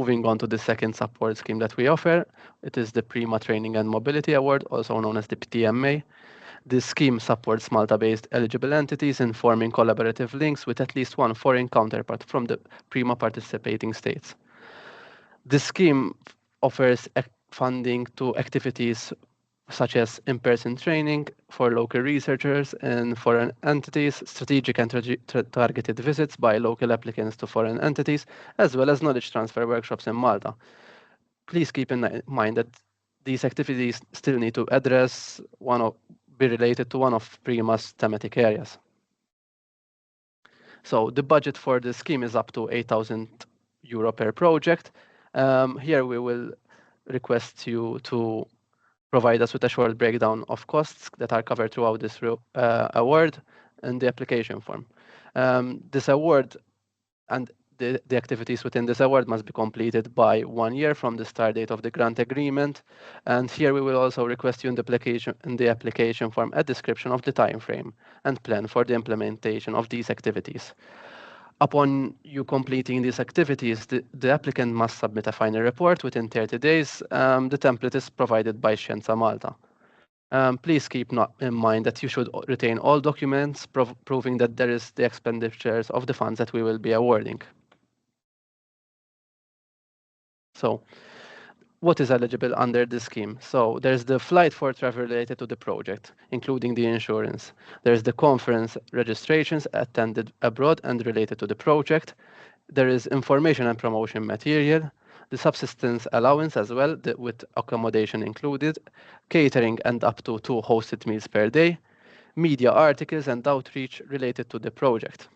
Moving on to the second support scheme that we offer, it is the PRIMA Training and Mobility Award, also known as the PTMA. This scheme supports Malta-based eligible entities in forming collaborative links with at least one foreign counterpart from the PRIMA participating states. This scheme offers funding to activities such as in-person training for local researchers and foreign entities, strategic and targeted visits by local applicants to foreign entities, as well as knowledge transfer workshops in Malta. Please keep in mind that these activities still need to be related to one of PRIMA's thematic areas. So the budget for the scheme is up to €8,000 per project. Here we will request you to provide us with a short breakdown of costs that are covered throughout this award and the application form. This award and the activities within this award must be completed by 1 year from the start date of the grant agreement. And here we will also request you in the application form a description of the time frame and plan for the implementation of these activities. Upon you completing these activities, the applicant must submit a final report within 30 days. The template is provided by Scienza Malta. Please keep in mind that you should retain all documents proving that there is the expenditures of the funds that we will be awarding. So, what is eligible under this scheme? So there's the flight for travel related to the project, including the insurance. There's the conference registrations attended abroad and related to the project. There is information and promotion material, the subsistence allowance as well, with accommodation included, catering and up to 2 hosted meals per day, media articles and outreach related to the project.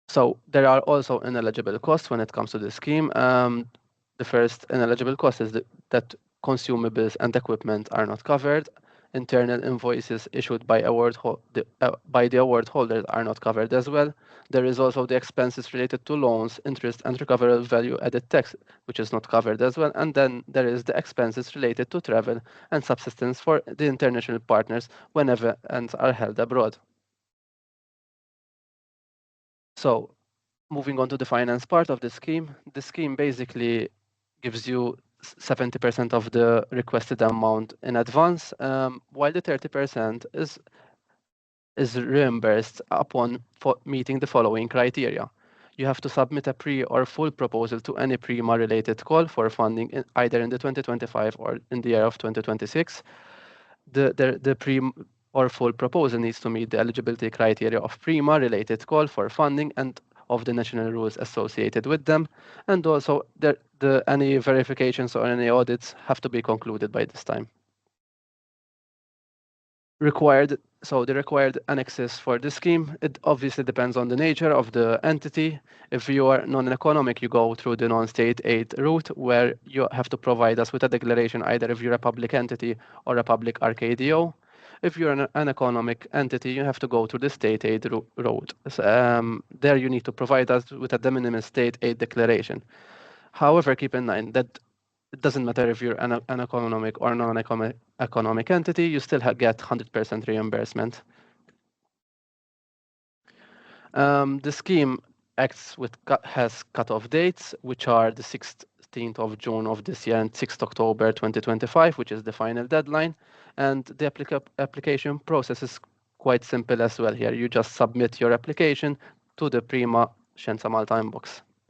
So there are also ineligible costs when it comes to the scheme. The first ineligible cost is that consumables and equipment are not covered. Internal invoices issued by the award holders are not covered as well. There is also the expenses related to loans, interest, and recoverable value-added tax, which is not covered as well. And then there is the expenses related to travel and subsistence for the international partners when events are held abroad. So, moving on to the finance part of the scheme basically gives you 70% of the requested amount in advance, while the 30% is reimbursed upon meeting the following criteria. You have to submit a pre or full proposal to any PRIMA related call for funding either in the 2025 or in the year of 2026. The pre or full proposal needs to meet the eligibility criteria of PRIMA related call for funding and of the national rules associated with them, and also any verifications or any audits have to be concluded by this time. The required annexes for the scheme, it obviously depends on the nature of the entity. If you are non-economic, you go through the non-state aid route, where you have to provide us with a declaration either if you're a public entity or a public RKDO. If you're an economic entity, you have to go through the state aid route. There you need to provide us with a de minimis state aid declaration. However, keep in mind that it doesn't matter if you're an economic or non-economic entity, you still get 100% reimbursement. The scheme has cut-off dates, which are the 16th of June of this year and 6th October 2025, which is the final deadline. And the application process is quite simple as well here. You just submit your application to the PRIMA Scienza Malta inbox.